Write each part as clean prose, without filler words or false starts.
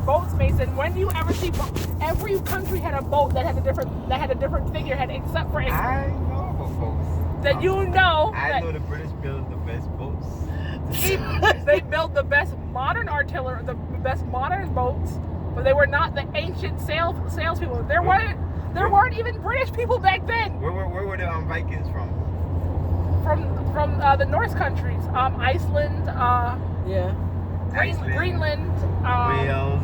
boats, Mason. When do you ever see every country had a boat that had a different figurehead except for England? I know about boats. That you know. I know the British build the best boats. They built the best modern artillery, the best modern boats, but they were not the ancient salespeople. There weren't even British people back then. Where were the Vikings from? From the Norse countries, Iceland, Iceland, Greenland, Wales.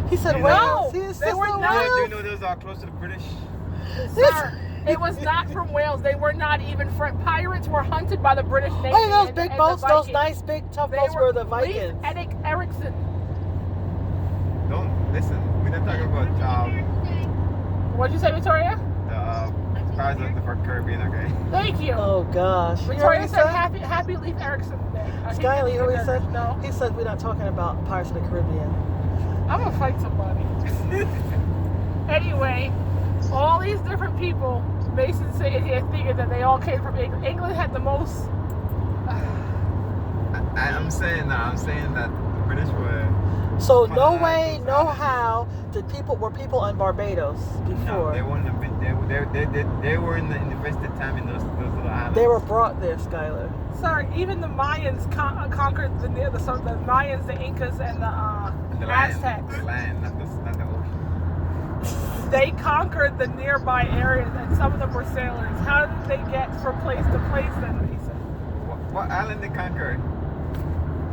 He said No, Wales. they were not. Do you know those are close to the British? Sir, it was not from Wales. They were not even pirates were hunted by the British Navy. Hey, those and big the boats, those Vikings. nice big tough They boats were the Vikings. Leif Erikson. Don't listen. We're not talking about What'd you say, Victoria? the Pirates of the Caribbean, okay? Thank you. Oh gosh. You heard Victoria what he said happy Leif Erikson Day. Skyly, you know what he said? No. He said we're not talking about Pirates of the Caribbean. I'm gonna fight somebody. Anyway, all these different people, Mason said here thinking that they all came from England. England had the most. I'm saying that the British were. So no way, no how were people on Barbados No, before. they wouldn't have been. They were in the invested time in those little islands. They were brought there, Skylar. Sorry, even the Mayans conquered the Mayans, the Incas, and the Aztecs. The land, not the ocean. They conquered the nearby areas, and some of them were sailors. How did they get from place to place then, Mason? What island they conquered?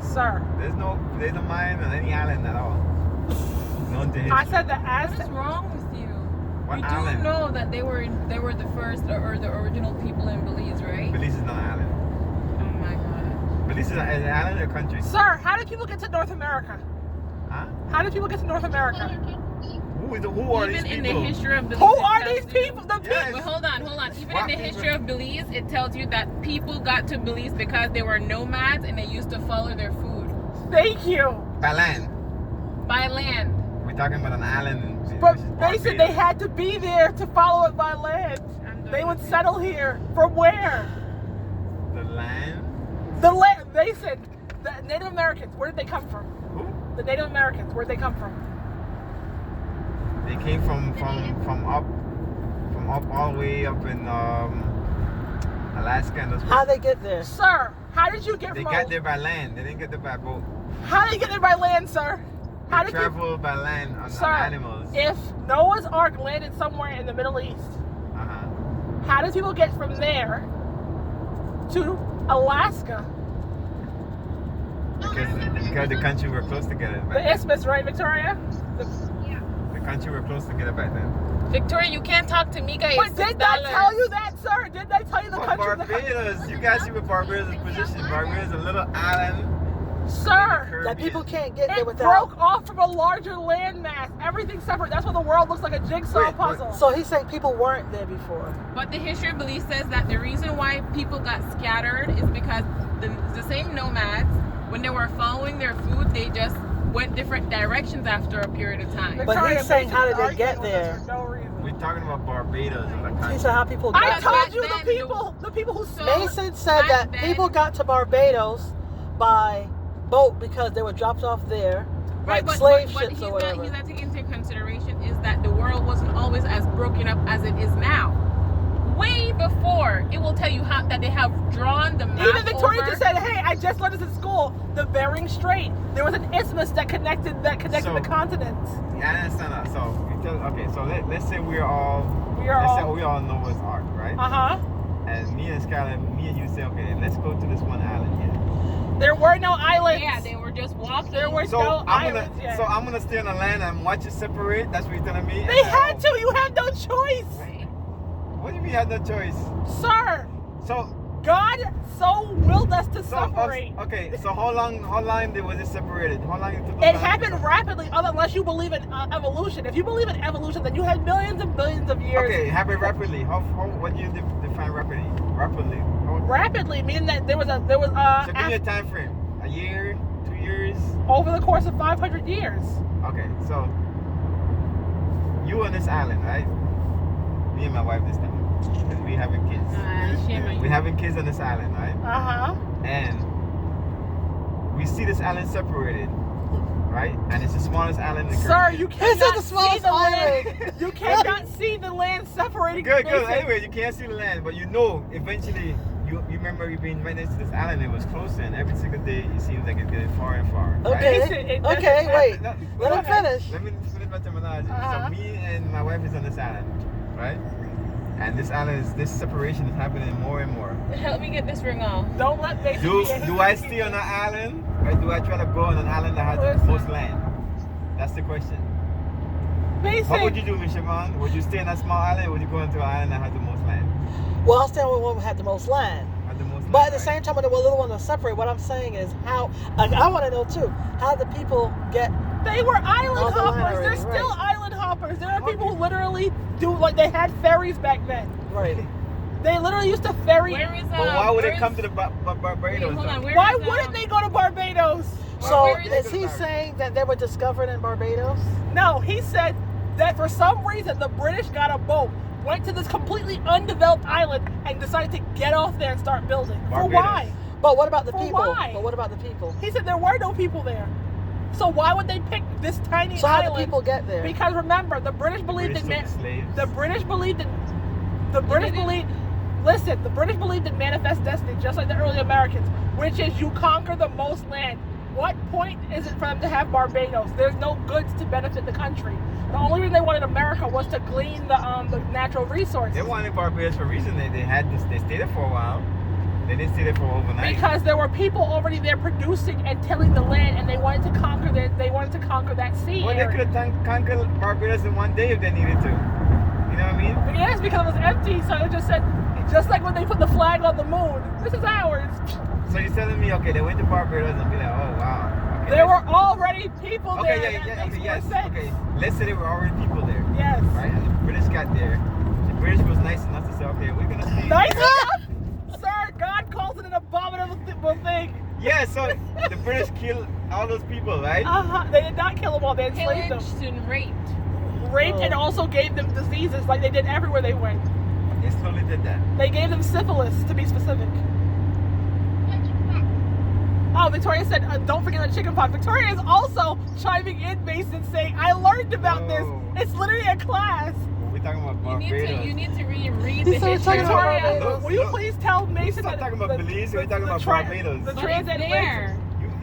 Sir, There's no Mayan on any island at all. Known to history. I said the What Aztecs. is wrong with you? What You island? do know that they were the first or the original people in Belize, right? Belize is not an island. Oh my god. Belize is an island or a country? Sir, how did people get to North America? Huh? How did people get to North America? Who are these Even in people? the history of Belize. Who it are tells these you- people? The Yes. people. Well, hold on. Even What in the people? history of Belize, it tells you that people got to Belize because they were nomads and they used to follow their food Thank you. By land. by land. We're talking about an island. But which is they said they Barbados. had to be there to follow it by land. They would settle here. From where? The land? The land. They said the Native Americans. Where did they come from? Who? The Native Americans. Where did they come from? They came from up all the way up in Alaska and those How they get there? Sir, how did you get They from? got there by land. They didn't get there by boat. How did you get there by land, sir? How They did you? traveled by land on Sir, animals. if Noah's Ark landed somewhere in the Middle East, Uh-huh. how did people get from there to Alaska? Because the country were close together back The then. isthmus, right, Victoria? The country were close together back then. Victoria, you can't talk to Mika. But did I tell you that, sir? Did I tell you the But country? Barbados, you guys see what Barbados' position. Barbados is a little island. Sir, That people can't get there it without. broke off from a larger landmass. Everything's separate. That's why the world looks like a jigsaw Wait, puzzle. So he's saying people weren't there before. But the history of Belize says that the reason why people got scattered is because the same nomads, when they were following their food, they just went different directions after a period of time. But Victoria he's saying, how did they basically get arguing with us there? for no reason. We're talking about Barbados as a He country. said how people I got. But told back you then, the people who So- Mason said back that then- people got to Barbados by boat because they were dropped off there, like slave what ships or whatever. he's not taking into consideration is that the world wasn't always as broken up as it is now. Way before, it will tell you how that they have drawn the map. Even Victoria over. just said, "Hey, I just learned this in school. The Bering Strait. There was an isthmus that connected So- the continents. Yeah, I understand that. So, let's say we're all, We are let's say all. we all know Noah's Ark, right? And me and Skylar, me and you say, okay, let's go to this one island here. There were no islands. Yeah, they were just walking. There were So no I'm islands yet. gonna stay on the land and watch it separate. That's what you're telling me. They had to. You had no choice, Right. What do you mean you had no choice? sir. So God so willed us to separate. okay. So how long was it separated? How long it took? It happened rapidly, unless you believe in evolution. If you believe in evolution, then you had millions and billions of years. Okay, it happened rapidly. How what do you define rapidly? Rapidly. Rapidly, meaning that there was So give me a time frame. A year, 2 years. over the course of 500 years. Okay, so you on this island, right? Me and my wife this time. And we having kids. Shame on you. We having kids on this island, right? Uh huh. And we see this island separated. right? And it's the smallest island in the Sir, Caribbean. you This is cannot the see smallest the land. island. You cannot see the land separating. Good. Mason. Anyway, you can't see the land, but you know, eventually, you remember you being right next to this island. It was closer, and every single day it seems like it's getting far and far. Right? Okay. Mason, it doesn't Okay, matter. wait. No, Let him finish. Let me finish my terminology. Uh-huh. So me and my wife is on this island, right? And this island is this separation is happening more and more. Help me get this ring off. Don't let Mason. Do I stay on an island, or do I try to go on an island that has the Listen. most land? That's the question. Mason. What would you do, Miss Siobhan? Would you stay on that small island, or would you go into an island that has the most land? Well, I'll stand with one who had the most land. Had the most But land, at the right? same time, when the little one was separate, what I'm saying is how, I want to know too, how the people get, They were island On the line hoppers. They're already, still right. island hoppers. There are people who literally do like they had ferries back then. right. They literally used to ferry. Where is But why would where it come is- to the Barbados? Wait, hold on. though? Where Why is, wouldn't they go to Barbados? So where is is he it? saying that they were discovered in Barbados? No, he said that for some reason the British got a boat, went to this completely undeveloped island, and decided to get off there and start building. For Barbados. why? But what about the For people? why? But what about the people? He said there were no people there. So why would they pick this tiny So how island? do people get there? Because remember, the British believed British in took the slaves. the British believed that the British didn't- believed. Listen, the British believed in manifest destiny, just like the early Americans, which is you conquer the most land. What point is it for them to have Barbados? There's no goods to benefit the country. The only reason they wanted America was to glean the natural resources. They wanted Barbados for a reason. They had this. They stayed there for a while. They didn't stay there for overnight. Because there were people already there producing and tilling the land, and they wanted to conquer that sea Well, they area. could have conquered Barbados in one day if they needed to. You know what I mean? But yes, because it was empty, so it just said, just like when they put the flag on the moon, this is ours. So you're telling me, okay, they went to Barbados and be like, oh wow. Okay, There let's- were already people there. Okay, That okay, makes more yes. sense. Okay, let's say there were already people there, Yes. right? And the British got there. The British was nice enough to say, okay, we're gonna stay. Nice here. enough? Sir, God calls it an abominable thing. Yeah, so the British killed all those people, right? They did not kill them all. They enslaved them, pillaged and raped? raped, and also gave them diseases like they did everywhere they went. They slowly did that. They gave them syphilis, to be specific. Oh, Victoria said, don't forget the chicken pox. Victoria is also chiming in, Mason, saying, I learned about Whoa. this. It's literally a class. We're talking about You Barbados. need to reread He the started history. talking about Victoria, Barbados. will you please tell Mason Stop that talking about Belize, we're talking about Barbados. The But it's translation. there.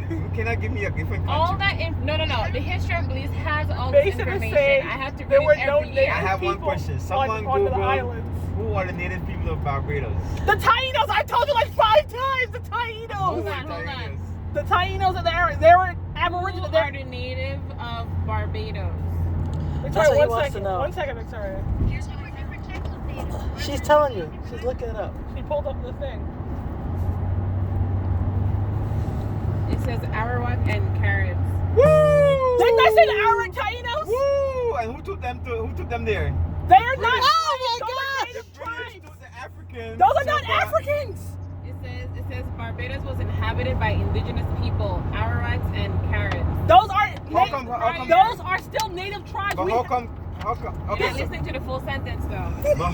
You cannot give me a different country. All that no. The history of Belize has all this Mason is information. saying I have to read there were it no every year. I have one people question. Someone on the Google islands. who are the native people of Barbados. The Taínos! I told you like 5 times! The Taínos! Hold on, Who are hold on. Taínos? The Taínos and the Arabs, they were Aboriginal. Who are the native of Barbados? That's Victoria, what he one wants second. to know. 1 second, Victoria. She's telling you. She's looking it up. She pulled up the thing. It says Arawak and Caribs. Woo! Didn't I say the Arab Taínos? Woo! And who took them there? They are not. British. Oh my God! The British took the Africans. Those are not to Africans. It says Barbados was inhabited by indigenous people, Arawaks and Caribs. Those are How come- those are still native tribes. But We- how come? You're Okay, not listening to the full sentence though. but how